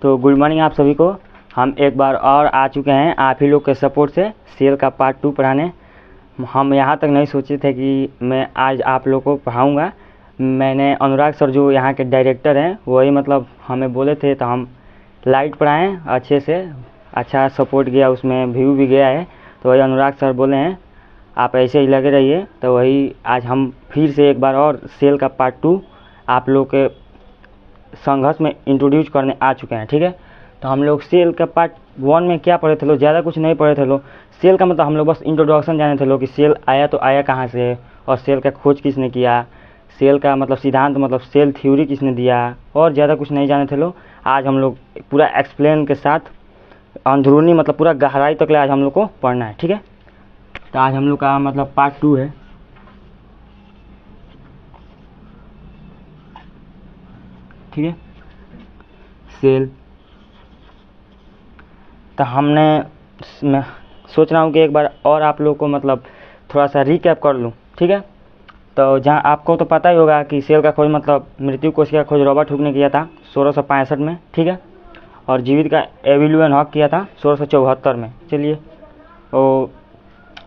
तो good morning आप सभी को। हम एक बार और आ चुके हैं आप ही लोग के सपोर्ट से सेल का पार्ट 2 पढ़ाने। हम यहाँ तक नहीं सोचे थे कि मैं आज आप लोग को पढ़ाऊँगा। मैंने अनुराग सर जो यहाँ के डायरेक्टर हैं वही मतलब हमें बोले थे, तो हम लाइट पढ़ाएँ अच्छे से। अच्छा सपोर्ट गया, उसमें व्यू भी गया है। तो वही अनुराग सर बोले हैं आप ऐसे ही लगे रहिए। तो वही आज हम फिर से एक बार और सेल का पार्ट 2 आप लोग के संघर्ष में इंट्रोड्यूस करने आ चुके हैं। ठीक है, तो हम लोग सेल का पार्ट 1 में क्या पढ़े थे लोग, ज़्यादा कुछ नहीं पढ़े थे लोग। सेल का मतलब हम लोग बस इंट्रोडक्शन जाने थे लोग कि सेल आया तो आया कहाँ से, और सेल का खोज किसने किया, सेल का मतलब सिद्धांत मतलब सेल थ्योरी किसने दिया, और ज़्यादा कुछ नहीं जाने थे लोग। आज हम लोग पूरा एक्सप्लेन के साथ अंदरूनी मतलब पूरा गहराई तक आज हम लोग को पढ़ना है। ठीक है, तो आज हम लोग का मतलब पार्ट 2 है। ठीक है, सेल। तो मैं सोच रहा हूँ कि एक बार और आप लोग को मतलब थोड़ा सा रिकैप कर लूँ। ठीक है, तो जहाँ आपको तो पता ही होगा कि सेल का खोज मतलब मृत्यु कोश का खोज रॉबर्ट हुक ने किया था 1665 में। ठीक है, और जीवित का एविल्यूएन हॉक किया था 1674 में। चलिए, तो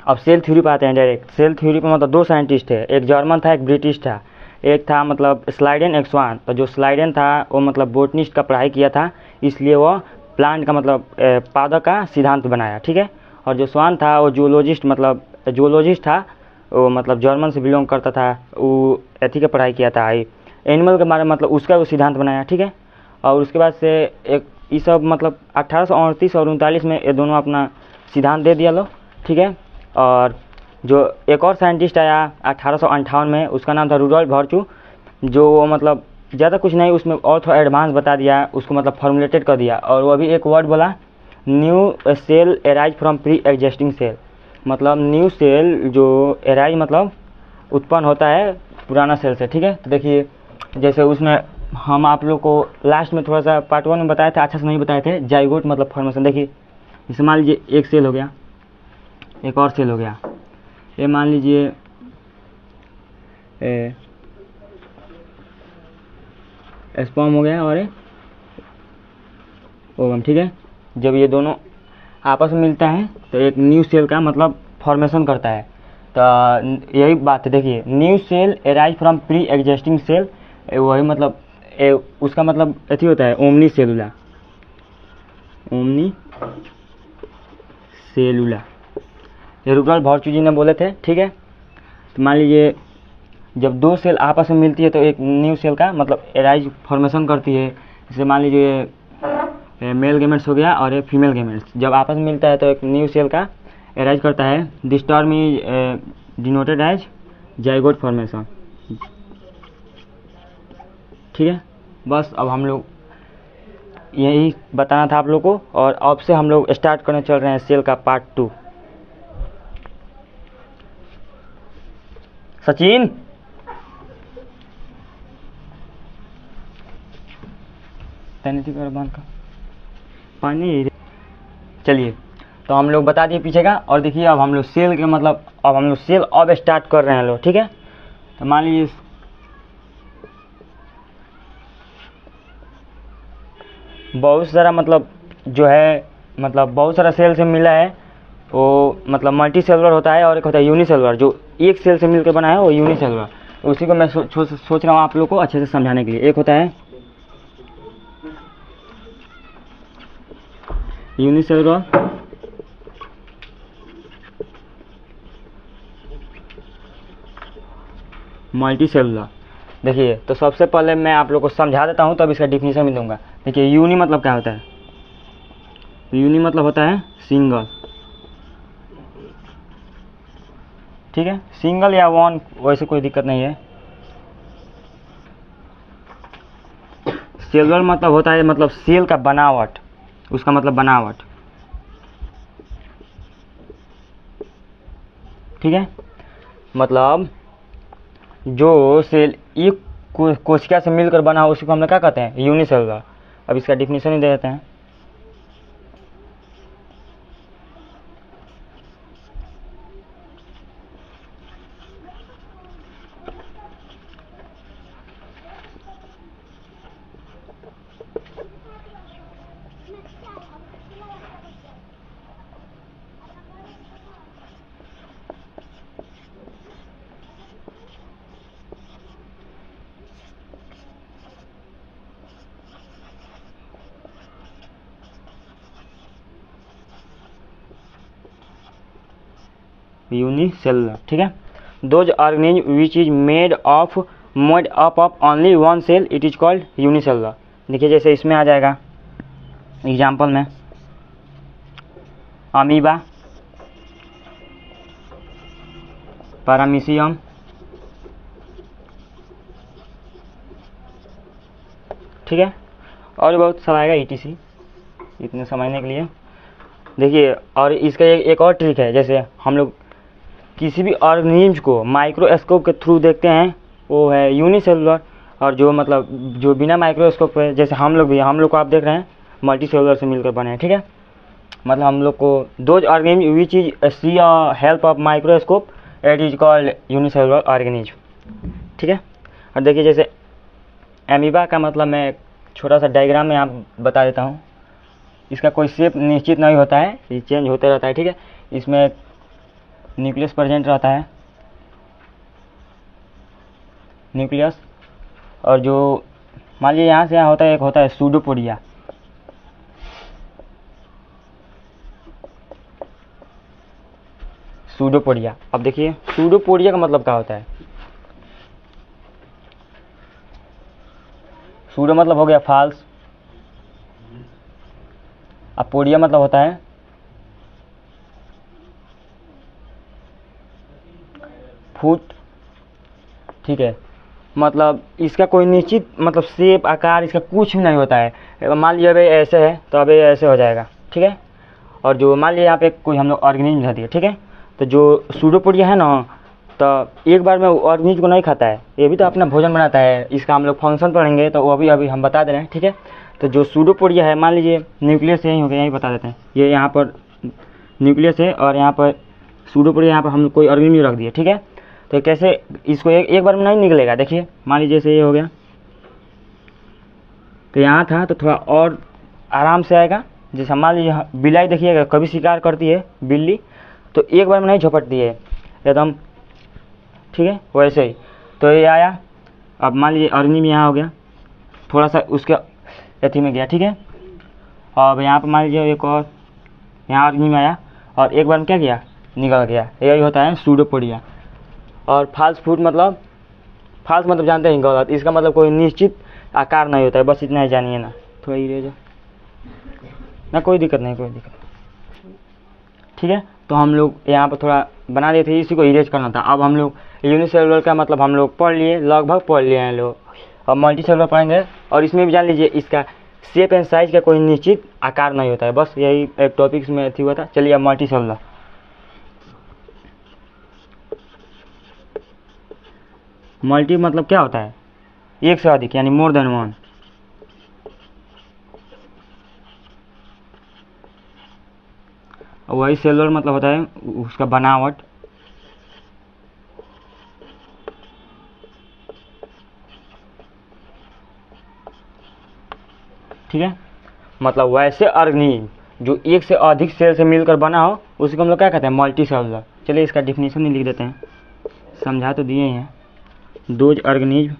अब सेल थ्योरी पे आते हैं डायरेक्ट। सेल थ्योरी पे मतलब 2 साइंटिस्ट है, एक जर्मन था एक ब्रिटिश था। एक था मतलब स्लाइडेन एक स्वान। तो जो स्लाइडेन था वो मतलब बोटनिस्ट का पढ़ाई किया था, इसलिए वो प्लांट का मतलब पादप का सिद्धांत बनाया। ठीक है, और जो स्वान था वो जूलॉजिस्ट मतलब जूलॉजिस्ट था, वो मतलब जर्मन से बिलोंग करता था, वो एथी का पढ़ाई किया था एनिमल के बारे में मतलब उसका वो सिद्धांत बनाया। ठीक है, और उसके बाद से एक ये सब मतलब 1838 और 39 में ये दोनों अपना सिद्धांत दे दिया लो। ठीक है, और जो एक और साइंटिस्ट आया 1858 में, उसका नाम था रुडोल्फ वर्चू, जो मतलब ज़्यादा कुछ नहीं उसमें और थोड़ा एडवांस बता दिया, उसको मतलब फॉर्मुलेटेड कर दिया। और वो अभी एक वर्ड बोला, new cell arise from pre existing cell. मतलब न्यू सेल जो एराइज मतलब उत्पन्न होता है पुराना सेल से। ठीक है, तो देखिए जैसे उसमें हम आप लोग को लास्ट में थोड़ा सा पार्ट 1 में बताए थे, अच्छा से नहीं बताए थे, जाइगोट मतलब फॉर्मेशन। देखिए जैसे मान लीजिए एक सेल हो गया, एक और सेल हो गया, ये मान लीजिए स्पर्म हो गया और ओवम। ठीक है, जब ये दोनों आपस में मिलता है तो एक न्यू सेल का मतलब फॉर्मेशन करता है। तो यही बात है, देखिए new cell arise from pre existing cell, वही मतलब उसका मतलब अथी होता है ओमनी सेलुला, ओमनी सेलुला, ये रुडोल्फ वर्चू जी ने बोले थे। ठीक है, तो मान लीजिए जब 2 सेल आपस में मिलती है तो एक न्यू सेल का मतलब एराइज फॉर्मेशन करती है। जैसे मान लीजिए मेल गेमेट्स हो गया और एक फीमेल गेमेट्स, जब आपस में मिलता है तो एक न्यू सेल का एराइज करता है। This term is denoted as zygote formation. ठीक है, बस अब हम लोग यही बताना था आप लोग को, और अब से हम लोग स्टार्ट करने चल रहे हैं सेल का पार्ट 2। सचिन का पानी। चलिए, तो हम लोग बता दिए पीछे का, और देखिए अब हम लोग सेल के मतलब अब हम लोग सेल अब स्टार्ट कर रहे हैं लोग। ठीक है, तो मान लीजिए बहुत सारा मतलब जो है मतलब बहुत सारा सेल से मिला है, वो मतलब मल्टी सेलुलर होता है, और एक होता है यूनिसेलुलर, जो एक सेल से मिलकर बना है वो यूनिसेलुलर। उसी को मैं सोच रहा हूँ आप लोग को अच्छे से समझाने के लिए। एक होता है यूनिसेलुलर, मल्टी सेलुलर। देखिए तो सबसे पहले मैं आप लोग को समझा देता हूँ, तब इसका डिफिनीशन भी दूंगा। देखिए यूनि मतलब क्या होता है, यूनि मतलब होता है सिंगल। ठीक है, सिंगल या वन वैसे कोई दिक्कत नहीं है। सेलुलर मतलब होता है मतलब सेल का बनावट, उसका मतलब बनावट। ठीक है, मतलब जो सेल एक कोशिका से मिलकर बना हो उसको हम लोग क्या कहते हैं, यूनिसेलुलर। अब इसका डिफिनीशन ही दे देते हैं। यूनिसेलुलर, ठीक है। Those organism which is made up of only one cell it is called unicellular. देखिए जैसे इसमें आ जाएगा एग्जाम्पल में अमीबा, पैरामीशियम, ठीक है, और बहुत सारा आएगा ETC इतने समझने के लिए। देखिए और इसका एक और ट्रिक है, जैसे हम लोग किसी भी ऑर्गेनिज्म को माइक्रोस्कोप के थ्रू देखते हैं वो है यूनिसेलुलर, और जो मतलब जो बिना माइक्रोस्कोप है जैसे हम लोग को आप देख रहे हैं मल्टी सेलुलर से मिलकर बने हैं, ठीक है। मतलब हम लोग को those organism which is see help of microscope it is called unicellular organism, ठीक है। और देखिए जैसे एमीबा का मतलब मैं छोटा सा डायग्राम में आप बता देता हूँ। इसका कोई शेप निश्चित नहीं होता है, ये चेंज होते रहता है, ठीक है। इसमें न्यूक्लियस प्रेजेंट रहता है, न्यूक्लियस, और जो मान लीजिए यहाँ से यहाँ होता है, एक होता है सूडोपोडिया, सूडोपोडिया। अब देखिए सूडोपोडिया का मतलब क्या होता है। सूडो मतलब हो गया फाल्स, अब पोडिया मतलब होता है फुट, ठीक है। मतलब इसका कोई निश्चित मतलब शेप आकार इसका कुछ भी नहीं होता है। मान लीजिए अभी ऐसे है तो अभी ऐसे हो जाएगा, ठीक है। और जो मान लीजिए यहाँ पे कोई हम लोग ऑर्गेनिज्म रह दिया, ठीक है, तो जो सूडोपोडिया है ना, तो एक बार में ऑर्गेनिज्म को नहीं खाता है, ये भी तो अपना भोजन बनाता है। इसका हम लोग फंक्शन पढ़ेंगे तो वो अभी हम बता दे रहे हैं, ठीक है। तो जो सूडोपोडिया है, मान लीजिए न्यूक्लियस यही हो गया, यही बता देते हैं, ये यहाँ पर न्यूक्लियस है और यहाँ पर सूडोपोडिया, यहाँ पर हम कोई ऑर्गेनिज्म रख दिए, ठीक है। तो कैसे इसको एक बार में नहीं निकलेगा। देखिए मान लीजिए जैसे ये हो गया, तो यहाँ था तो थोड़ा और आराम से आएगा। जैसे मान लीजिए बिलाई देखिएगा कभी शिकार करती है बिल्ली, तो एक बार में नहीं झपटती है एकदम, ठीक है, वैसे ही। तो ये आया, अब मान लीजिए ऑर्गेनिज्म यहाँ हो गया, थोड़ा सा उसके अथी में गया, ठीक है। अब यहाँ पर मान लीजिए एक और यहाँ ऑर्गेनिज्म आया और एक बार में क्या किया, निकल गया। यही होता है सूडोपोडिया। और फाल्स मतलब जानते हैं गलत, इसका मतलब कोई निश्चित आकार नहीं होता है, बस इतना ही जानिए ना। थोड़ा इरेज ना, कोई दिक्कत नहीं, ठीक है। तो हम लोग यहाँ पर थोड़ा बना दिए थे, इसी को इरेज करना था। अब हम लोग यूनिसेलुलर का मतलब हम लोग पढ़ लिए, लगभग पढ़ लिए हैं लोग। अब मल्टी सेलुलर पढ़ेंगे और इसमें भी जान लीजिए इसका शेप एंड साइज का कोई निश्चित आकार नहीं होता है, बस यही एक टॉपिक्स में थी हुआ था। चलिए अब मल्टी सेलुलर। मल्टी मतलब क्या होता है, एक से अधिक, यानी मोर देन वन। वही सेलुलर मतलब होता है उसका बनावट, ठीक है। मतलब वैसे ऑर्गेनिज्म जो एक से अधिक सेल से मिलकर बना हो उसी को हम लोग क्या कहते हैं, मल्टी सेलुलर। चलिए इसका डिफिनीशन ही लिख देते हैं, समझा तो दिए हैं। दोज ऑर्गेनिज्म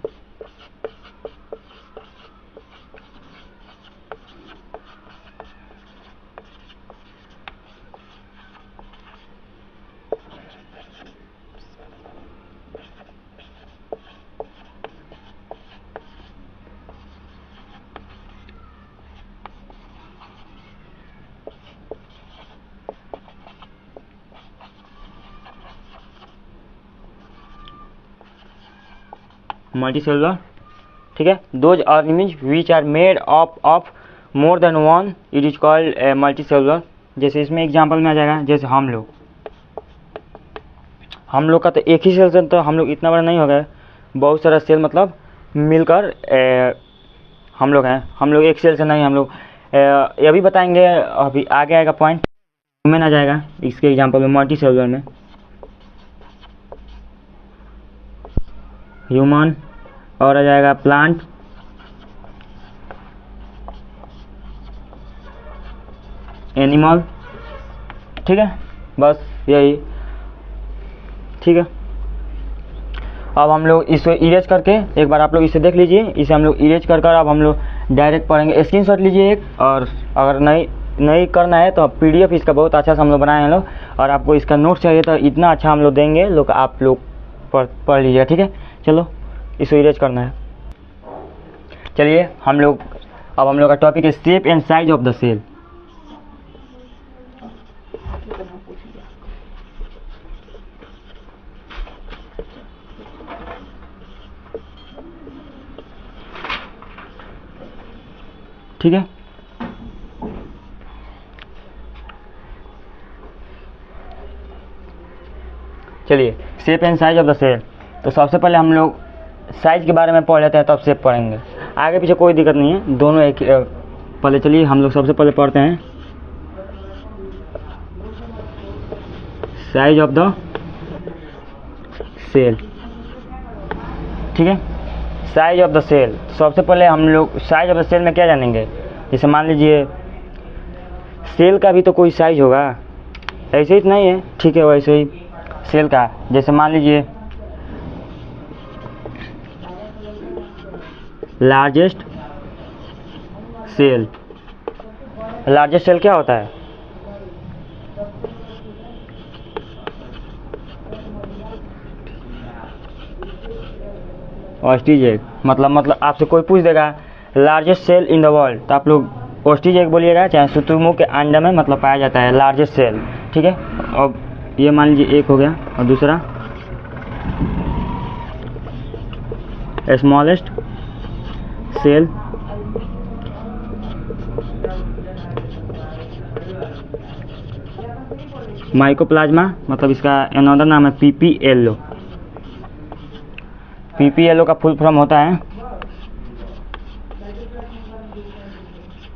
मल्टी सेलुलर, ठीक है। Those organism which are made of more than one it is called multi cellular. जैसे इसमें एग्जांपल में आ जाएगा, जैसे हम लोग का तो एक ही सेल से तो हम लोग इतना बड़ा नहीं हो गया, बहुत सारा सेल मतलब मिलकर हम लोग हैं। हम लोग एक सेल से नहीं, हम लोग ये भी बताएंगे, अभी आगे आएगा पॉइंट में आ जाएगा इसके एग्जांपल में। मल्टी सेलुलर में ह्यूमन और आ जाएगा प्लांट, एनिमल, ठीक है, बस यही, ठीक है। अब हम लोग इसे इरेज करके एक बार आप लोग इसे देख लीजिए, इसे हम लोग इरेज कर अब हम लोग डायरेक्ट पढ़ेंगे। स्क्रीनशॉट लीजिए एक, और अगर नहीं नहीं करना है तो PDF इसका बहुत अच्छा से हम लोग बनाए हैं लोग, और आपको इसका नोट चाहिए तो इतना अच्छा हम लोग देंगे लोग, आप लोग पढ़ लीजिएगा, ठीक है। चलो इसको इरेज करना है। चलिए अब हम लोग का टॉपिक है shape and size of the cell. ठीक है, चलिए shape and size of the cell. तो सबसे पहले हम लोग साइज के बारे में पढ़ लेते हैं, तब शेप पढ़ेंगे। आगे पीछे कोई दिक्कत नहीं है, दोनों एक। पहले चलिए हम लोग सबसे पहले पढ़ते हैं साइज ऑफ द सेल। ठीक है, साइज ऑफ द सेल। सबसे पहले हम लोग साइज ऑफ द सेल में क्या जानेंगे, जैसे मान लीजिए सेल का भी तो कोई साइज होगा, ऐसे ही तो नहीं है, ठीक है। वैसे ही सेल का, जैसे मान लीजिए लार्जेस्ट सेल। लार्जेस्ट सेल क्या होता है, ऑस्ट्रिच एग। मतलब आपसे कोई पूछ देगा largest cell in the world, तो आप लोग ऑस्ट्रिच एग बोलिएगा, चाहे शुतुरमुर्ग के अंडे में मतलब पाया जाता है लार्जेस्ट सेल। ठीक है, अब ये मान लीजिए एक हो गया, और दूसरा स्मॉलेस्ट सेल। माइकोप्लाज्मा, मतलब इसका अनदर नाम है PPLO। PPLO का फुल फॉर्म होता है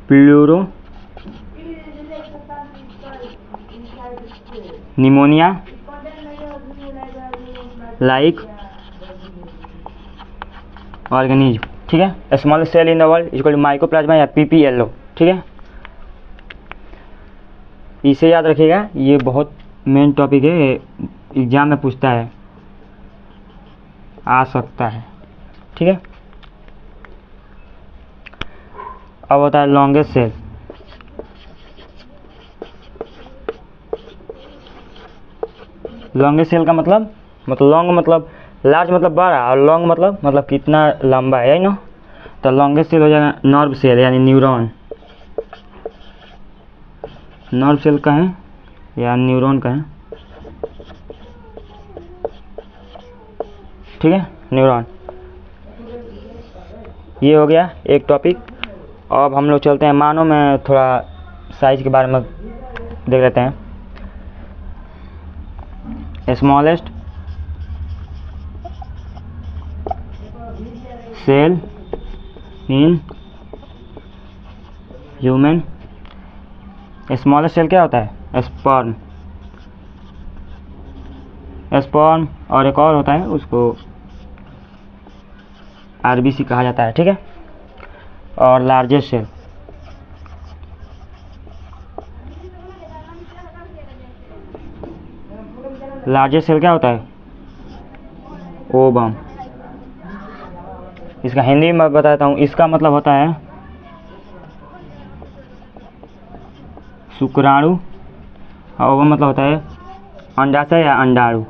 प्लूरो निमोनिया लाइक ऑर्गेनिज्म। ठीक है, smallest cell in the world equal to mycoplasma या PPLO। ठीक है, इसे याद रखिएगा, ये बहुत मेन टॉपिक है, एग्जाम में पूछता है, आ सकता है। ठीक है, अब होता है लॉन्गेस्ट सेल। लॉन्गेस्ट सेल का मतलब लॉन्ग मतलब लार्ज मतलब बड़ा, और लॉन्ग मतलब कितना लंबा है ना। तो लॉन्गेस्ट सेल हो जाएगा नर्व सेल यानी न्यूरॉन। नर्व सेल का है या न्यूरॉन का है, ठीक है, न्यूरॉन। ये हो गया एक टॉपिक। अब हम लोग चलते हैं मानव में, थोड़ा साइज के बारे में देख लेते हैं। Smallest cell in human. Smallest cell क्या होता है, स्पर्म। स्पर्म और एक और होता है, उसको RBC कहा जाता है। ठीक है, और लार्जेस्ट सेल, लार्जेस्ट सेल क्या होता है, ओवम। इसका हिंदी में मैं बताता हूँ, इसका मतलब होता है शुक्राणु, और ओवम मतलब होता है अंडाशय या अंडाणु।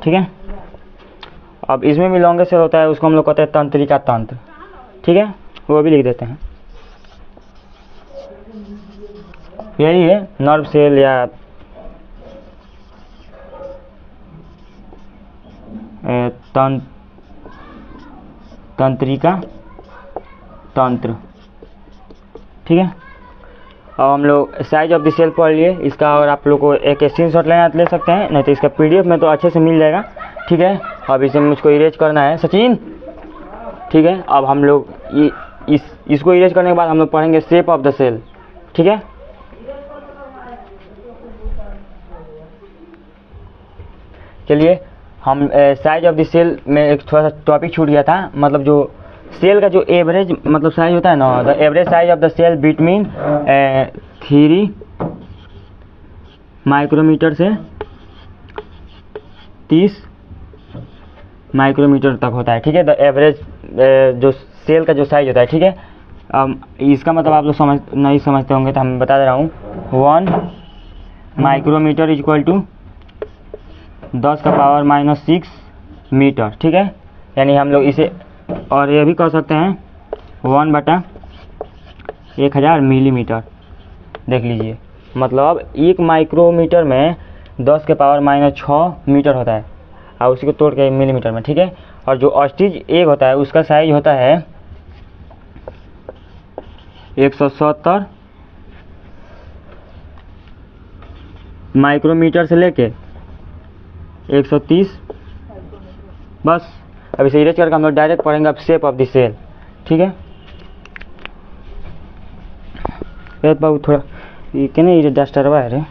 ठीक है, अब इसमें भी लॉन्गेस्ट सेल होता है, उसको हम लोग कहते हैं तंत्रिका तंत्र। ठीक है, वो भी लिख देते हैं। यही है नर्व सेल या तंत्रिका तंत्र। ठीक है, अब हम लोग साइज ऑफ द सेल पढ़ लिए इसका, और आप लोग को एक स्क्रीनशॉट लेना तो ले सकते हैं, नहीं तो इसका PDF में तो अच्छे से मिल जाएगा। ठीक है, अब इसे मुझको इरेज करना है सचिन। ठीक है, अब हम लोग इसको इरेज करने के बाद हम लोग पढ़ेंगे शेप ऑफ द सेल। ठीक है, चलिए हम साइज ऑफ द सेल में एक थोड़ा सा टॉपिक छूट गया था, मतलब जो सेल का जो एवरेज मतलब साइज होता है ना, the average size of the cell between 3 micrometer से 30 माइक्रोमीटर तक होता है, ठीक है। द एवरेज जो सेल का जो साइज होता है, ठीक है। इसका मतलब आप लोग नहीं समझते होंगे तो मैं बता दे रहा हूँ। 1 micrometer is equal to 10⁻⁻6 meter, ठीक है। यानी हम लोग इसे और ये भी कह सकते हैं 1/1000 मिलीमीटर। देख लीजिए, मतलब 1 माइक्रोमीटर में 10⁻⁻6 मीटर होता है और उसी को तोड़ के मिलीमीटर में, ठीक है। और जो ऑस्टिज एग होता है उसका साइज होता है 170 माइक्रोमीटर से लेके 130। बस अब इसे इरेज करके हम लोग डायरेक्ट पढ़ेंगे अब शेप ऑफ द सेल, ठीक है। बाबू थोड़ा ये क्या नहीं डस्टरवा है रे।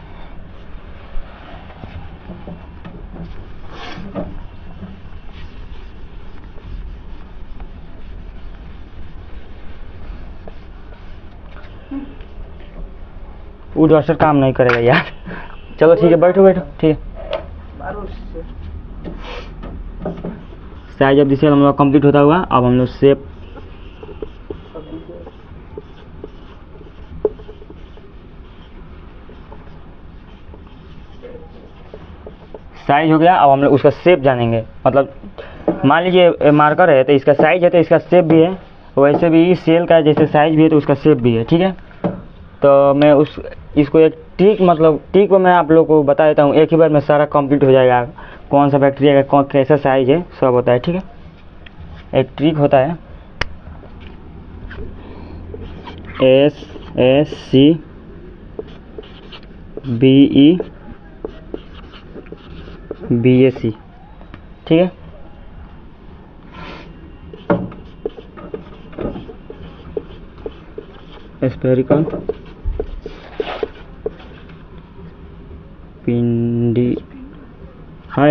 वो डस्टर काम नहीं करेगा यार। चलो ठीक है, बैठो बैठो, ठीक है। साइज ऑफ द सेल हम लोग कंप्लीट होता हुआ, अब हम लोग शेप साइज हो गया। अब हम लोग उसका शेप जानेंगे। मतलब मान लीजिए मार्कर है तो इसका साइज है तो इसका शेप भी है, वैसे भी इस सेल का जैसे साइज भी है तो उसका शेप भी है, ठीक है। तो मैं इसको एक ट्रिक मतलब ट्रिक को मैं आप लोग को बता देता हूँ, एक ही बार में सारा कंप्लीट हो जाएगा। कौन सा बैक्टीरिया का कैसा साइज है सब होता है, ठीक है। एक ट्रिक होता है SSCBEBAC, ठीक है। स्फेरिकल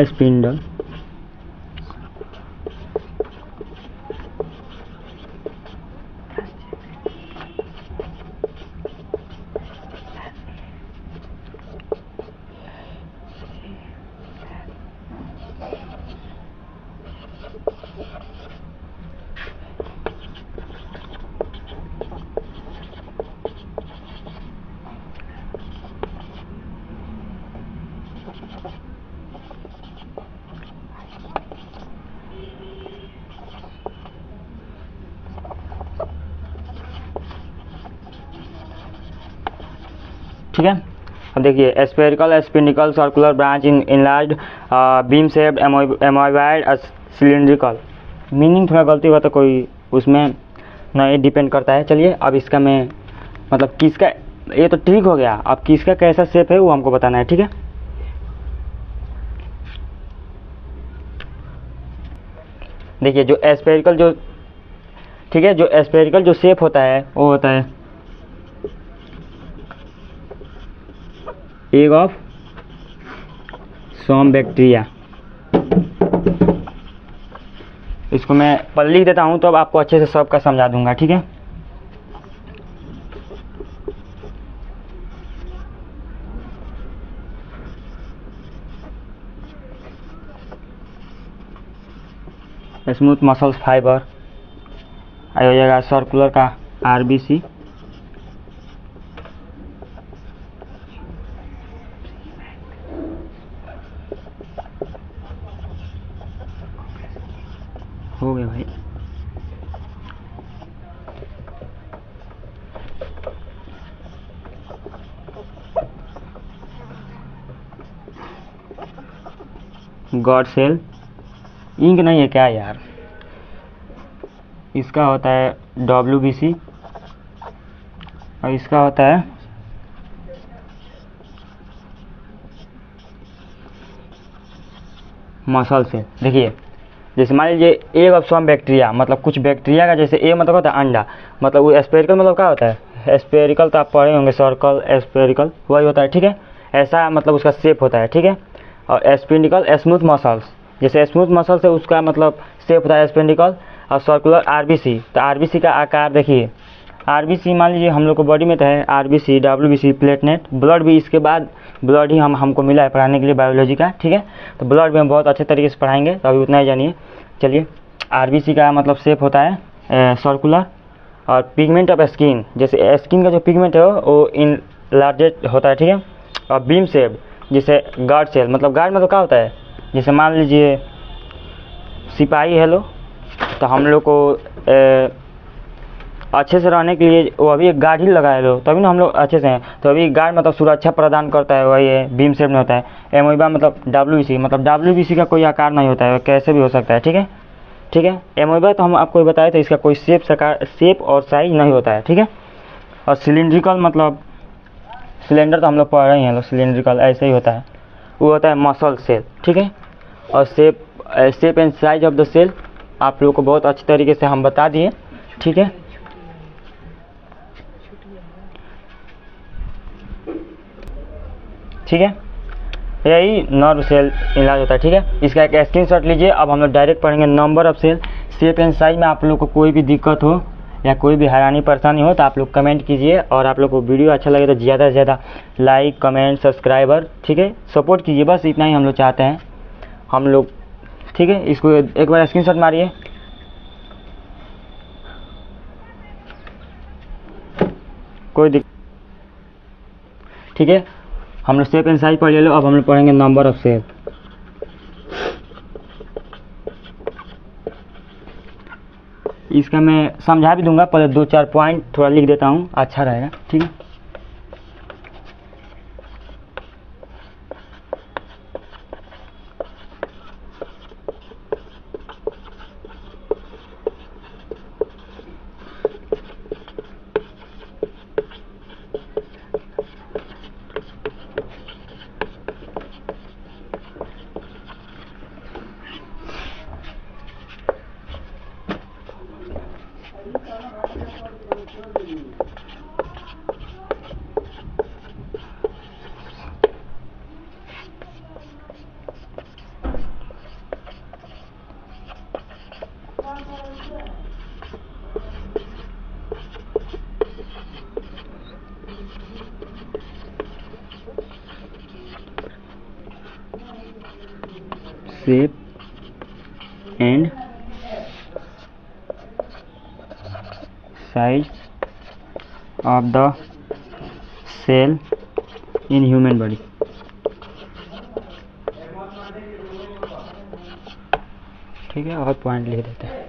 स्पिंडल ठीक है। अब देखिए spherical spindle circular branch in enlarge beam shaped amoeboid cylindrical. Meaning थोड़ा गलती हुआ तो कोई उसमें नहीं डिपेंड करता है। चलिए अब इसका मैं मतलब किसका, ये तो ट्रिक हो गया, अब किसका कैसा शेप है वो हमको बताना है, ठीक है। देखिए जो स्फेरिकल जो ठीक है, जो स्फेरिकल जो शेप होता है वो होता है एग ऑफ सम बैक्टीरिया। इसको मैं पहले लिख देता हूँ तो अब आपको अच्छे से सबका समझा दूंगा, ठीक है। स्मूथ मसल्स फाइबर आ जाएगा, सर्कुलर का RBC, हो गया भाई। गॉड सेल इंक नहीं है क्या यार, इसका होता है WBC और इसका होता है मसल सेल। देखिए जैसे मान लीजिए एग ऑफ सम बैक्टीरिया, मतलब कुछ बैक्टीरिया का जैसे ए मतलब होता है अंडा, मतलब वो स्फेरिकल मतलब क्या होता है, स्फेरिकल तो आप पढ़े होंगे, सर्कल स्फेरिकल वही होता है, ठीक है। ऐसा मतलब उसका शेप होता है, ठीक है। और स्पिंडिकल स्मूथ मसल्स, जैसे स्मूथ मसल से उसका मतलब शेप होता है स्पिंडिकल। और सर्कुलर RBC, तो RBC का आकार देखिए आरबीसी मान लीजिए हम लोग को बॉडी में तो है आरबीसी, डब्ल्यूबीसी, प्लेटलेट, ब्लड भी इसके बाद ब्लड ही हमको मिला है पढ़ाने के लिए बायोलॉजी का, ठीक है। तो ब्लड भी हम बहुत अच्छे तरीके से पढ़ाएंगे, तो अभी उतना ही जानिए। चलिए, आरबीसी का मतलब शेप होता है सर्कुलर, और पिगमेंट ऑफ स्किन, जैसे स्किन का जो पिगमेंट है वो इन लार्जेस्ट होता है, ठीक है। और बीम शेप, जैसे गार्ड सेल, मतलब गार्ड मतलब क्या होता है, जैसे मान लीजिए सिपाही है लो, तो हम लोग को अच्छे से रहने के लिए वो अभी एक गार्ड ही लगाए लो, तभी ना हम लोग अच्छे से हैं। तो अभी गार्ड मतलब सुरक्षा प्रदान करता है, वही है बीम शेप में होता है। एमोइबा मतलब डब्ल्यूबीसी, मतलब डब्ल्यूबीसी का कोई आकार नहीं होता है, कैसे भी हो सकता है, ठीक है, ठीक है। एमोइबा तो हम आपको बताए थे, इसका कोई शेप और साइज नहीं होता है, ठीक है। और सिलिंड्रिकल मतलब सिलेंडर तो हम लोग पढ़ रहे हैं, सिलिंड्रिकल ऐसे ही होता है, वो होता है मसल सेल, ठीक है। और shape and size of the cell आप लोग को बहुत अच्छी तरीके से हम बता दिए, ठीक है। ठीक है, यही नर्व सेल इलाज होता है, ठीक है। इसका एक स्क्रीनशॉट लीजिए। अब हम लोग डायरेक्ट पढ़ेंगे number of cell. Shape and size में आप लोग को कोई भी दिक्कत हो या कोई भी हैरानी परेशानी हो तो आप लोग कमेंट कीजिए, और आप लोग को वीडियो अच्छा लगे तो ज़्यादा से ज़्यादा लाइक, कमेंट, सब्सक्राइबर, ठीक है, सपोर्ट कीजिए। बस इतना ही हम लोग चाहते हैं हम लोग, ठीक है। इसको एक बार स्क्रीनशॉट मारिए। कोई दिक्कत, ठीक है। हम लोग शेप एंड साइज पढ़ ले लो, अब हम लोग पढ़ेंगे नंबर ऑफ सेल। इसका मैं समझा भी दूंगा, पहले 2-4 पॉइंट थोड़ा लिख देता हूँ, अच्छा रहेगा, ठीक है। Shape and size of the cell in human body, ठीक है। और पॉइंट लिख देते हैं।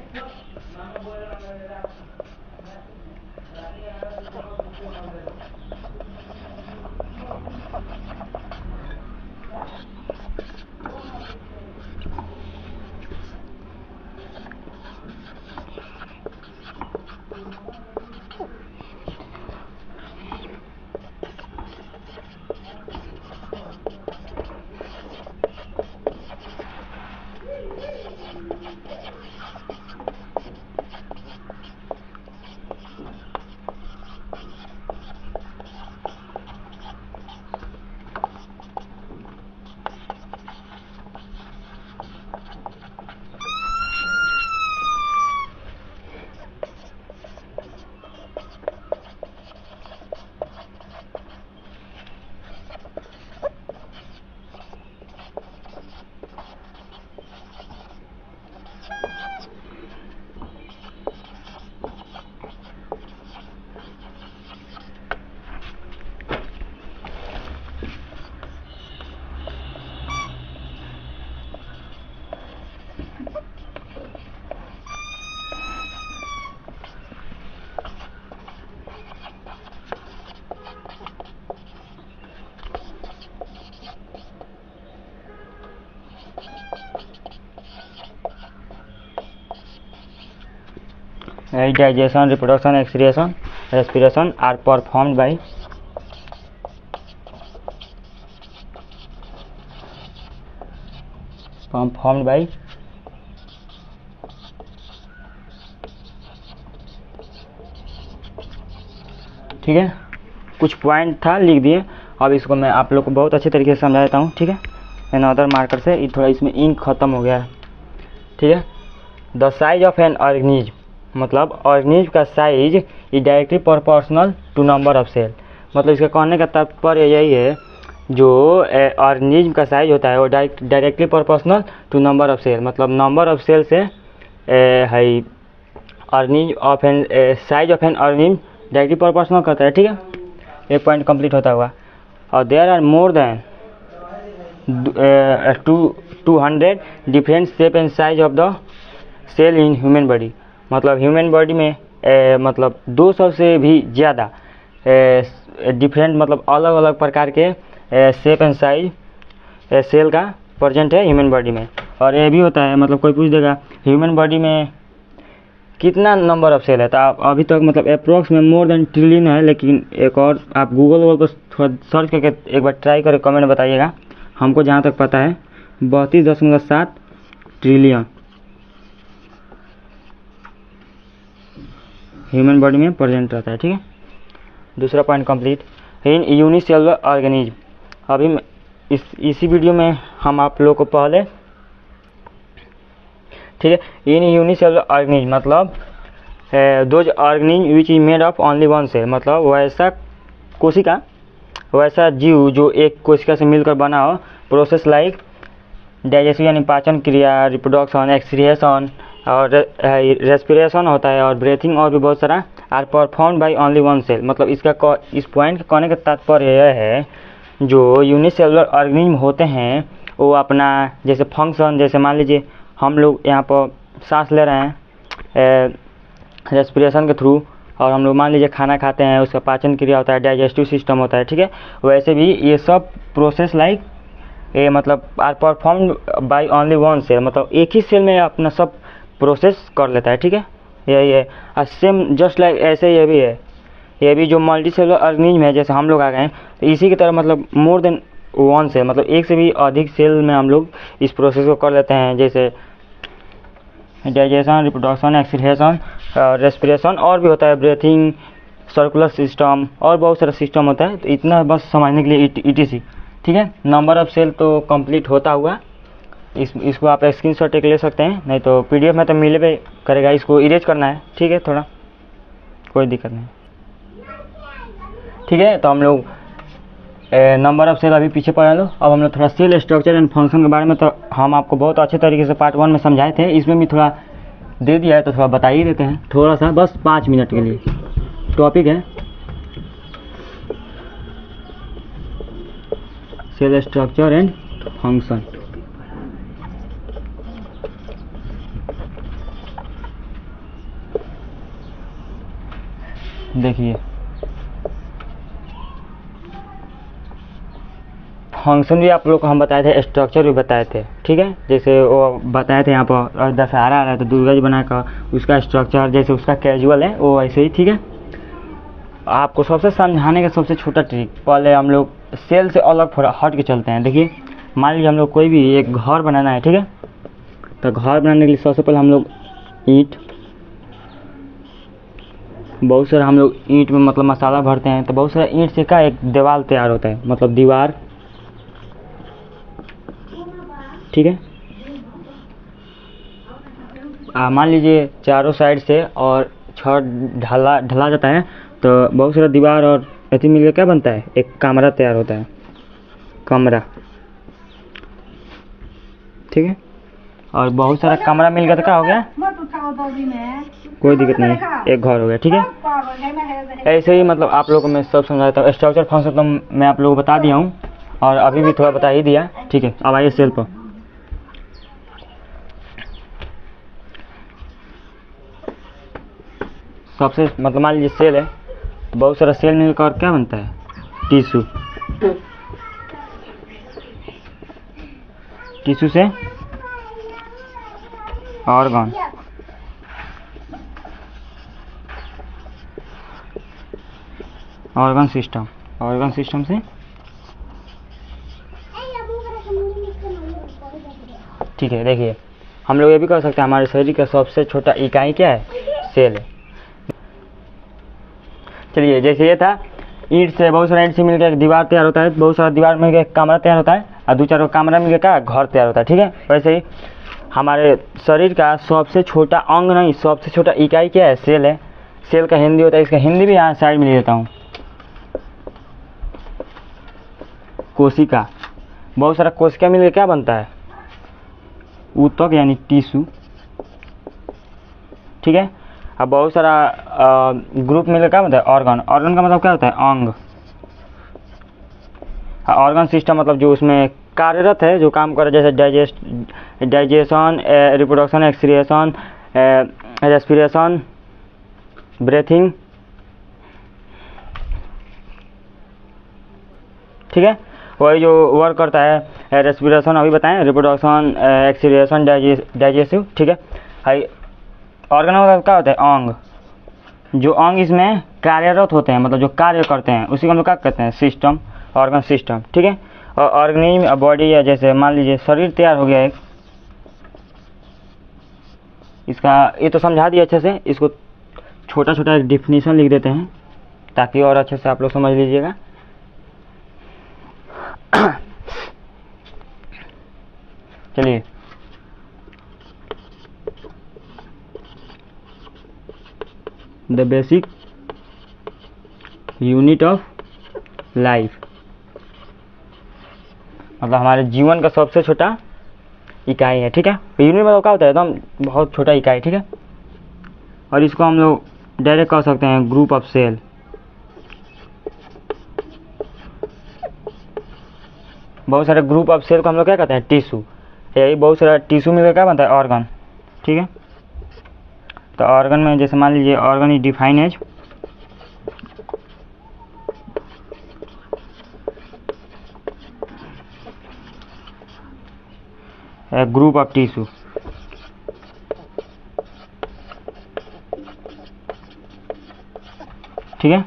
Digestion, reproduction, excretion, respiration are performed by ठीक है। कुछ पॉइंट था लिख दिए। अब इसको मैं आप लोग को बहुत अच्छे तरीके से समझा देता हूँ, ठीक है। अनदर मार्कर से थोड़ा इसमें इंक खत्म हो गया है, ठीक है। The size of an organism, मतलब ऑर्गेनिज्म का size is directly proportional to number of cell. मतलब इसका कहने का तात्पर्य यही है, जो ऑर्गेनिज्म का साइज होता है वो directly proportional to number of cell, मतलब नंबर ऑफ सेल से है organism of an size of an organism directly proportional करता है। ठीक है, एक पॉइंट कंप्लीट होता हुआ। और there are more than 200 different shape and size of the cell in human body. मतलब ह्यूमन बॉडी में मतलब 200 से भी ज़्यादा डिफरेंट मतलब अलग अलग प्रकार के शेप एंड साइज सेल का प्रेजेंट है ह्यूमन बॉडी में। और ये भी होता है, मतलब कोई पूछ देगा ह्यूमन बॉडी में कितना नंबर ऑफ सेल है, तो आप अभी तक मतलब अप्रोक्स में मोर देन ट्रिलियन है, लेकिन एक और आप गूगल पर थोड़ा सर्च करके एक बार ट्राई करके कमेंट बताइएगा। हमको जहाँ तक पता है 32.7 ट्रिलियन ह्यूमन बॉडी में प्रेजेंट रहता है। ठीक है, दूसरा पॉइंट कंप्लीट। इन यूनिसेलुलर ऑर्गेनिज्म, अभी इसी वीडियो में हम आप लोगों को पहले, ठीक है, इन यूनिसेलुलर ऑर्गेनिज्म मतलब those organism which is made of only one cell, मतलब वैसा कोशिका, वैसा जीव जो एक कोशिका से मिलकर बना हो। प्रोसेस लाइक डाइजेशन यानी पाचन क्रिया, रिप्रोडक्शन, एक्सक्रिएशन और रेस्पिरेशन होता है, और ब्रीथिंग और भी बहुत सारा are perform by only one cell. मतलब इसका इस पॉइंट का कहने का तात्पर्य यह है, जो यूनिसेलुलर ऑर्गेनिज्म होते हैं वो अपना जैसे फंक्शन, जैसे मान लीजिए हम लोग यहाँ पर सांस ले रहे हैं रेस्पिरेशन के थ्रू, और हम लोग मान लीजिए खाना खाते हैं, उसका पाचन क्रिया होता है, डाइजेस्टिव सिस्टम होता है। ठीक है, वैसे भी ये सब प्रोसेस लाइक ये मतलब are perform by only one cell, मतलब एक ही सेल में अपना सब प्रोसेस कर लेता है। ठीक है, यही है। और सेम जस्ट लाइक ऐसे ये भी है, ये भी जो मल्टी सेलुलर ऑर्गेनिज्म है, जैसे हम लोग आ गए हैं, तो इसी की तरह मतलब मोर देन वन सेल, मतलब एक से भी अधिक सेल में हम लोग इस प्रोसेस को कर लेते हैं, जैसे डाइजेशन, रिप्रोडक्शन, एक्सक्रिएशन, रेस्पिरेशन और भी होता है, ब्रीथिंग, सर्कुलर सिस्टम और बहुत सारा सिस्टम होता है। तो इतना बस समझने के लिए ETC। ठीक है, नंबर ऑफ सेल तो कंप्लीट होता हुआ। इसको आप स्क्रीनशॉट एक ले सकते हैं, नहीं तो PDF में तो मिले भी करेगा, इसको इरेज करना है। ठीक है, थोड़ा कोई दिक्कत नहीं। ठीक है, तो हम लोग नंबर ऑफ सेल अभी पीछे पढ़ा लो। अब हम लोग थोड़ा सेल स्ट्रक्चर एंड फंक्शन के बारे में तो हम आपको बहुत अच्छे तरीके से पार्ट 1 में समझाए थे, इसमें भी थोड़ा दे दिया है तो थोड़ा बता ही देते हैं, थोड़ा सा, बस 5 मिनट के लिए। टॉपिक है सेल स्ट्रक्चर एंड फंक्शन। देखिए, फंक्शन भी आप लोग को हम बताए थे, स्ट्रक्चर भी बताए थे। ठीक है, जैसे वो बताए थे यहाँ पर दशहरा आ रहा है तो दुर्गा जी बनाकर उसका स्ट्रक्चर, जैसे उसका कैजुअल है वो ऐसे ही। ठीक है, आपको सबसे समझाने का सबसे छोटा ट्रिक, पहले हम लोग सेल से अलग हट के चलते हैं। देखिए, मान लीजिए हम लोग कोई भी एक घर बनाना है। ठीक है, तो घर बनाने के लिए सबसे पहले हम लोग ईंट, बहुत सारा हम लोग ईंट में मतलब मसाला भरते हैं, तो बहुत सारा ईंट से का एक दीवार तैयार होता है, मतलब दीवार। ठीक है, मान लीजिए चारों साइड से और छत ढला जाता है, तो बहुत सारा दीवार और ऐसे मिलकर क्या बनता है, एक कमरा तैयार होता है, कमरा। ठीक है, और बहुत सारा कमरा मिल गया तो क्या हो गया, कोई दिक्कत नहीं, एक घर हो गया। ठीक है, ऐसे ही मतलब आप लोगों को मैं सब समझाता हूँ। स्ट्रक्चर फंक्शन तो मैं आप लोगों को बता दिया हूँ, और अभी भी थोड़ा बता ही दिया। ठीक है, अब आइए सेल पर। सबसे मतलब मान लीजिए सेल है, तो बहुत सारा सेल मिलकर क्या बनता है, टिश्यू। टिश्यू से organ, organ system, organ system से, ठीक है। देखिए, हम लोग ये भी कर सकते हैं, हमारे शरीर का सबसे छोटा इकाई क्या है, सेल है। चलिए, जैसे ये था, ईंट से बहुत सारा ईंट से मिलकर एक दीवार तैयार होता है, बहुत सारा दीवार मिलकर एक कमरा तैयार होता है, और 2-4 कमरा मिलकर क्या घर तैयार होता है। ठीक है, वैसे ही हमारे शरीर का सबसे छोटा अंग नहीं, सबसे छोटा इकाई क्या है? सेल है। सेल का हिंदी होता है, इसका हिंदी भी यहाँ साइड में लिख देता हूँ, कोशिका। बहुत सारा कोशिका मिलकर क्या बनता है? ऊतक यानी टिश्यू, ठीक है। अब बहुत सारा ग्रुप मिलकर क्या बनता है? ऑर्गन। ऑर्गन का मतलब क्या होता है? अंग। ऑर्गन सिस्टम मतलब जो उसमें कार्यरत है, जो काम कर रहा है, जैसे digestion, reproduction, excretion, respiration, breathing, ठीक है। वही जो वर्क करता है, रेस्पिरेशन अभी बताएं, रिप्रोडक्शन, एक्सक्रिएशन, डाइजेस्टिव, ठीक है। हाई ऑर्गन का क्या होता है? अंग। जो अंग इसमें कार्यरत होते हैं, मतलब जो कार्य करते हैं, उसी को हम लोग क्या कहते हैं? सिस्टम, ऑर्गन सिस्टम, ठीक है। और ऑर्गेनिज्म बॉडी है, जैसे मान लीजिए शरीर तैयार हो गया एक, इसका ये तो समझा दिया अच्छे से। इसको छोटा छोटा एक डिफिनीशन लिख देते हैं ताकि और अच्छे से आप लोग समझ लीजिएगा। चलिए, the basic unit of life, मतलब हमारे जीवन का सबसे छोटा इकाई है, ठीक है। यूनिट मतलब क्या होता है? एकदम बहुत छोटा इकाई, ठीक है। और इसको हम लोग डायरेक्ट कह सकते हैं ग्रुप ऑफ सेल। बहुत सारे ग्रुप ऑफ सेल को हम लोग क्या कहते हैं? टिश्यू। यही बहुत सारा टिश्यू मिलकर क्या बनता है? ऑर्गन, ठीक है। तो ऑर्गन में जैसे मान लीजिए organ is define as a group of tissue, ठीक है।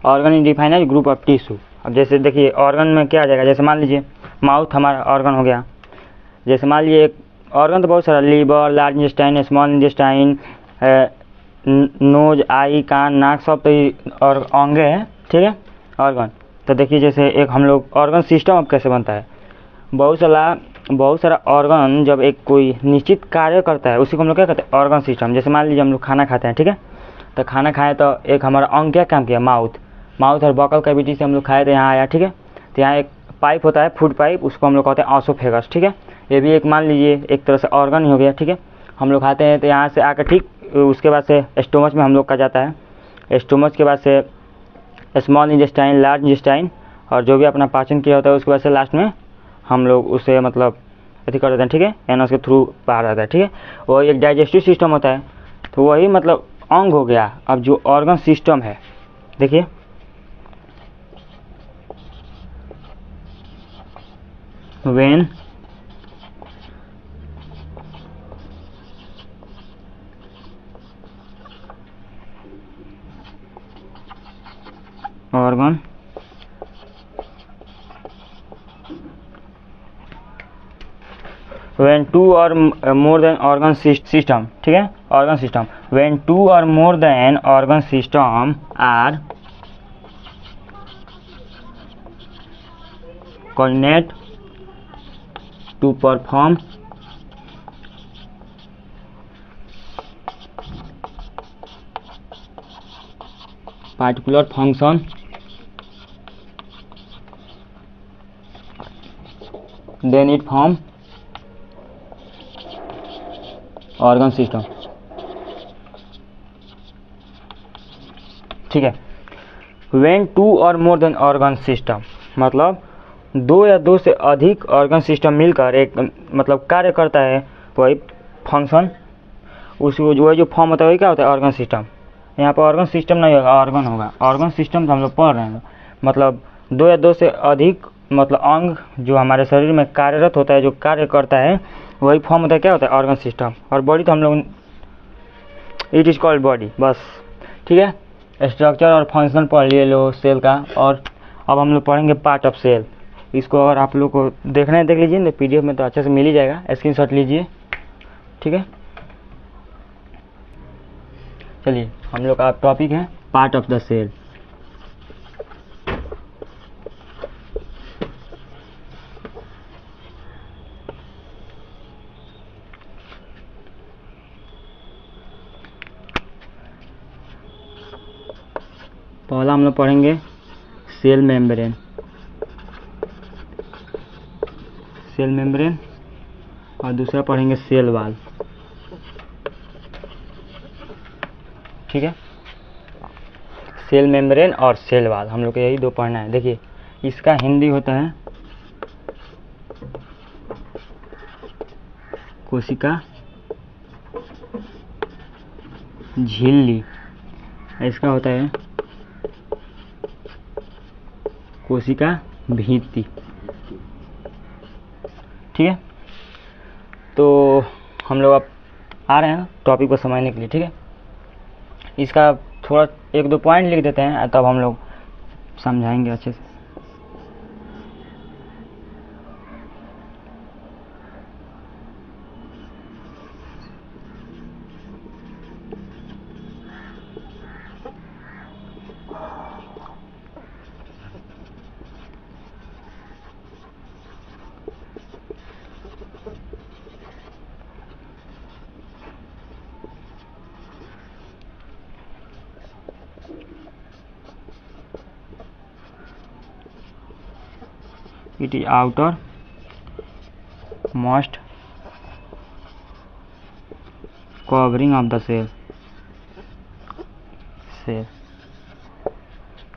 Organ is define as group of tissue. अब जैसे देखिए ऑर्गन में क्या आ जाएगा? जैसे मान लीजिए माउथ हमारा ऑर्गन हो गया। जैसे मान लीजिए एक ऑर्गन तो बहुत सारा, liver, large intestine, small intestine, nose, eye, कान, नाक, सब तो और अंगे हैं, ठीक है, ऑर्गन। तो देखिए जैसे एक हम लोग ऑर्गन सिस्टम अब कैसे बनता है? बहुत सारा ऑर्गन जब एक कोई निश्चित कार्य करता है, उसी को हम लोग क्या कहते हैं? Organ system. जैसे मान लीजिए हम लोग खाना खाते हैं, ठीक है। तो खाना खाए तो एक हमारा अंग क्या काम किया? माउथ। माउथ और बकल कैविटी से हम लोग खाए तो यहाँ आया, ठीक है। तो यहाँ एक पाइप होता है, फूड पाइप, उसको हम लोग कहते हैं ऑसोफेगस, ठीक है। ये भी एक मान लीजिए एक तरह से ऑर्गन ही हो गया, ठीक है। हम लोग खाते हैं तो यहाँ से आकर ठीक उसके बाद से स्टोमच में हम लोग का जाता है। स्टोमच के बाद से स्मॉल इंटेस्टाइन, लार्ज इंटेस्टाइन, और जो भी अपना पाचन किया होता है उसके बाद से लास्ट में हम लोग उसे मतलब अथी कर देते हैं, ठीक है, एनस के थ्रू बाहर आता है, ठीक है। वो एक डाइजेस्टिव सिस्टम होता है, तो वही मतलब अंग हो गया। अब जो ऑर्गन सिस्टम है, देखिए when organ when two or more than organ system, ठीक है, organ system, when two or more than organ system are coordinate to perform particular function, then it form organ system, ठीक है। When to और more than organ system मतलब दो या दो से अधिक ऑर्गन सिस्टम मिलकर एक मतलब कार्य करता है, वही फंक्शन, उसको वही जो फॉर्म होता है वही क्या होता है? Organ system. यहाँ पर ऑर्गन सिस्टम नहीं होगा, ऑर्गन होगा। ऑर्गन सिस्टम तो हम लोग पढ़ रहे हैं, मतलब दो या दो से अधिक मतलब अंग जो हमारे शरीर में कार्यरत होता है, जो कार्य करता है, वही फॉर्म होता है क्या होता है? Organ system. और बॉडी तो हम लोग इट इज़ कॉल्ड बॉडी, बस, ठीक है। स्ट्रक्चर और फंक्शन पढ़ लिए लो सेल का। और अब हम लोग पढ़ेंगे पार्ट ऑफ सेल। इसको अगर आप लोग को देखना है देख लीजिए, नहीं PDF में तो अच्छे से मिल ही जाएगा, स्क्रीनशॉट लीजिए, ठीक है। चलिए हम लोग का टॉपिक है पार्ट ऑफ द सेल। पहला हम लोग पढ़ेंगे सेल मेम्ब्रेन, और दूसरा पढ़ेंगे सेल वाल। ठीक है, सेल मेम्ब्रेन और सेल वाल हम लोग को यही दो पढ़ना है। देखिए इसका हिंदी होता है कोशिका झिल्ली, इसका होता है कोशिका भित्ति। ठीक है, तो हम लोग अब आ रहे हैं टॉपिक को समझने के लिए। ठीक है, इसका थोड़ा एक दो पॉइंट लिख देते हैं, तब हम लोग समझाएंगे अच्छे से। It is outer most covering of the cell।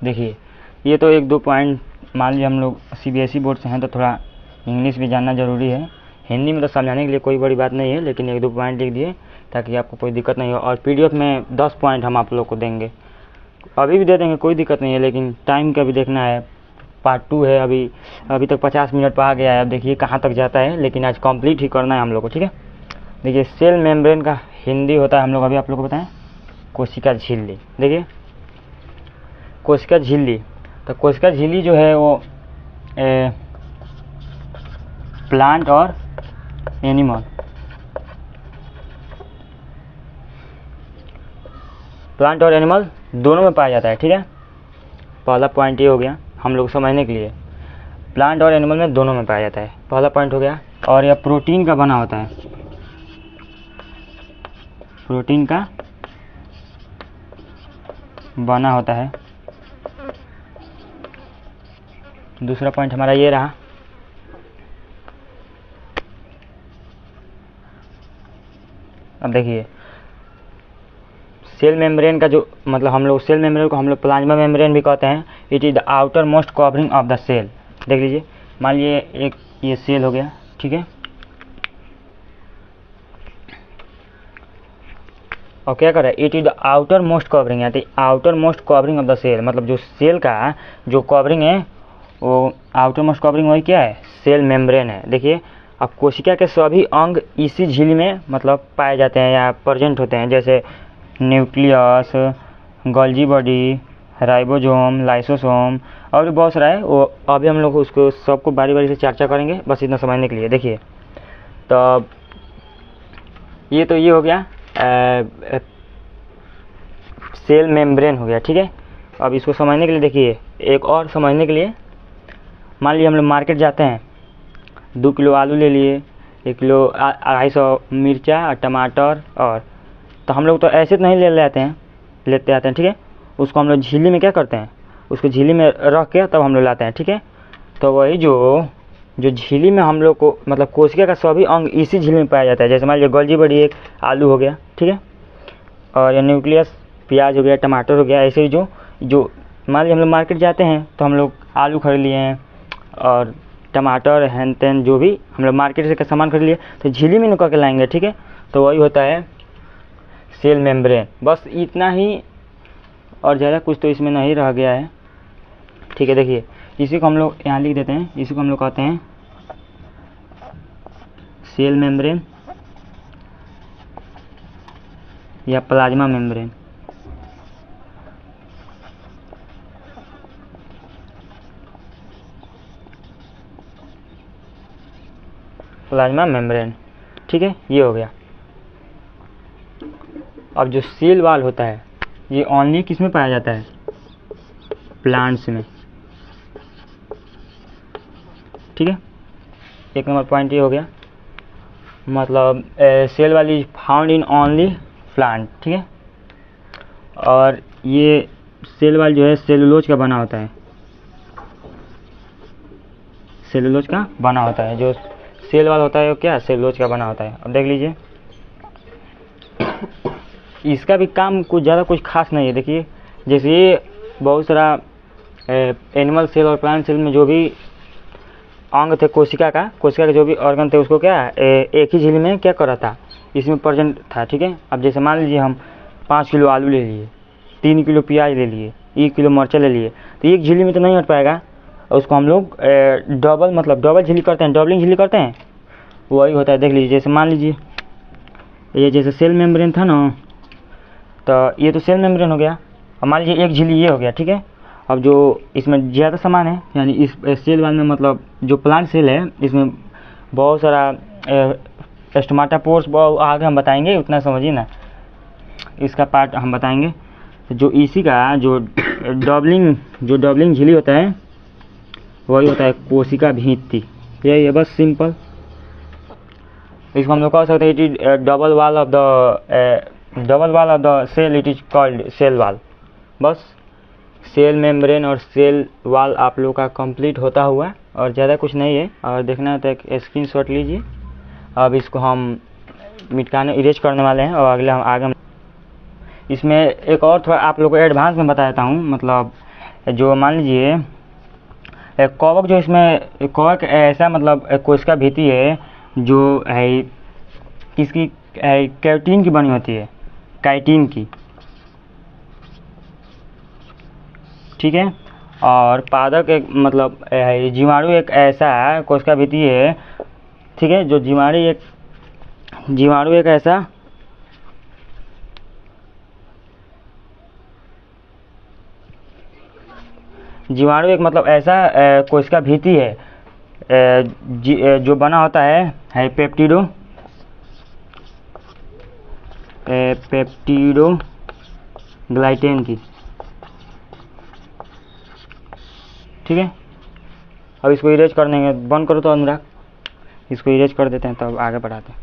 देखिए ये तो एक दो पॉइंट, मान लीजिए हम लोग सीबीएसई बोर्ड से हैं तो थोड़ा इंग्लिश भी जानना ज़रूरी है। हिंदी में तो समझाने के लिए कोई बड़ी बात नहीं है, लेकिन एक दो पॉइंट लिख दिए ताकि आपको कोई दिक्कत नहीं हो। और पीडीएफ में 10 पॉइंट हम आप लोग को देंगे, अभी भी दे देंगे, कोई दिक्कत नहीं है, लेकिन टाइम का भी देखना है। पार्ट 2 है, अभी तक 50 मिनट पर आ गया है, अब देखिए कहाँ तक जाता है, लेकिन आज कंप्लीट ही करना है हम लोग को। ठीक है, देखिए सेल मेम्ब्रेन का हिंदी होता है, हम लोग अभी आप लोग को बताएं, कोशिका झिल्ली। देखिए कोशिका झिल्ली, तो कोशिका झिल्ली जो है वो प्लांट और एनिमल, दोनों में पाया जाता है। ठीक है, पहला पॉइंट ये हो गया हम लोग समझने के लिए, प्लांट और एनिमल में दोनों में पाया जाता है, पहला पॉइंट हो गया। और यह प्रोटीन का बना होता है, प्रोटीन का बना होता है। दूसरा पॉइंट हमारा ये रहा, अब देखिए सेल मेम्ब्रेन का जो मतलब हम लोग सेल मेम्ब्रेन को हम लोग प्लाज्मा मेम्ब्रेन भी कहते हैं। It is the outer most covering of the cell. देख लीजिए, मान लीजिए एक ये सेल हो गया। ठीक है, और क्या कर रहा है, it is the outer most covering, यानी outer most covering of the cell, मतलब जो सेल का जो कवरिंग है वो आउटर मोस्ट कवरिंग वही क्या है, सेल मेम्ब्रेन है। देखिए अब कोशिका के सभी अंग इसी झिल्ली में मतलब पाए जाते हैं या प्रेजेंट होते हैं, जैसे nucleus, Golgi body, ribosome, lysosome और भी बहुत सारा है। वो अभी हम लोग उसको सबको बारी बारी से चर्चा करेंगे, बस इतना समझने के लिए। देखिए तो ये हो गया सेल मेम्ब्रेन हो गया। ठीक है, अब इसको समझने के लिए देखिए, एक और समझने के लिए, मान लीजिए हम लोग मार्केट जाते हैं, 2 किलो आलू ले लिए, 1 किलो 250 मिर्चा और टमाटर, और तो हम लोग तो ऐसे तो नहीं लेते आते हैं। ठीक है, उसको हम लोग झिल्ली में क्या करते हैं, उसको झिल्ली में रख के तब हम लोग लाते हैं। ठीक है, तो वही जो झिल्ली में हम लोग को मतलब कोशिका का सभी अंग इसी झिल्ली में पाया जाता है। जैसे मान लीजिए गोल्जी बड़ी एक आलू हो गया। ठीक है, और ये न्यूक्लियस प्याज हो गया, टमाटर हो गया। ऐसे ही जो मान लीजिए हम लोग मार्केट जाते हैं तो हम लोग आलू खरीद लिए हैं और टमाटर हैन तैन जो भी हम लोग मार्केट से सामान खरीद लिए तो झिल्ली में निकाल के लाएंगे। ठीक है, तो वही होता है सेल मेम्ब्रेन। बस इतना ही, और ज़्यादा कुछ तो इसमें नहीं रह गया है। ठीक है, देखिए इसी को हम लोग यहाँ लिख देते हैं, इसी को हम लोग कहते हैं सेल मेम्ब्रेन या प्लाज्मा मेम्ब्रेन। Plasma membrane. ठीक है, ये हो गया। अब जो सेल वाल होता है ये ओनली किस में पाया जाता है, प्लांट्स में। ठीक है, एक नंबर पॉइंट ये हो गया, मतलब cell wall is found in only plant. ठीक है, और ये सेल वाल जो है सेलुलोज का बना होता है, सेलुलोज का बना होता है। जो सेल वाल होता है वो क्या सेलुलोज का बना होता है। अब देख लीजिए इसका भी काम कुछ ज़्यादा कुछ खास नहीं है। देखिए जैसे ये बहुत सारा एनिमल सेल और प्लांट सेल में जो भी अंग थे कोशिका का जो भी ऑर्गन थे उसको क्या एक ही झिल्ली में क्या कर रहा था, इसमें प्रेजेंट था। ठीक है, अब जैसे मान लीजिए हम 5 किलो आलू ले लिए, 3 किलो प्याज ले लिए, 1 किलो मिर्चा ले लिए, तो एक झिल्ली में तो नहीं हट पाएगा। उसको हम लोग डबल झिल्ली करते हैं, डबलिंग झिल्ली करते हैं, वही होता है। देख लीजिए जैसे मान लीजिए ये जैसे सेल मेम्ब्रेन था ना, तो ये तो सेल मेम्ब्रेन हो गया। अब मान लीजिए एक झिल्ली ये हो गया। ठीक है, अब जो इसमें ज़्यादा सामान है, यानी इस सेल वाल में मतलब जो प्लांट सेल है इसमें बहुत सारा स्टोमाटोपोर्स, आगे हम बताएंगे, उतना समझिए ना, इसका पार्ट हम बताएंगे। तो जो इसी का जो डबलिंग झिल्ली होता है वही होता है कोशिका भित्ति। यही है बस सिंपल। इसको हम लोग कह सकते हैं it is double wall of the cell, it is called cell wall. बस सेल मेम्ब्रेन और सेल वाल आप लोग का कंप्लीट होता हुआ, और ज़्यादा कुछ नहीं है। और देखना है तो एक स्क्रीनशॉट लीजिए। अब इसको हम मिटाने इरेज करने वाले हैं, और अगले हम आगे इसमें एक और थोड़ा आप लोग को एडवांस में बताता हूँ। मतलब जो मान लीजिए कवक, जो इसमें कवक ऐसा मतलब कोशिका भित्ति है जो है किसकी, कैरोटीन की बनी होती है, काइटिन की। ठीक है, और पादप एक मतलब जीवाणु एक ऐसा कोशिका भित्ति है। ठीक है, जो जीवाणु एक ऐसा मतलब ऐसा कोशिका भित्ति है जो बना होता है पेप्टिडोग्लाइकेन की। ठीक है, अब इसको इरेज कर देंगे। बंद करो तो अनुराग, इसको इरेज कर देते हैं, तब आगे बढ़ाते हैं।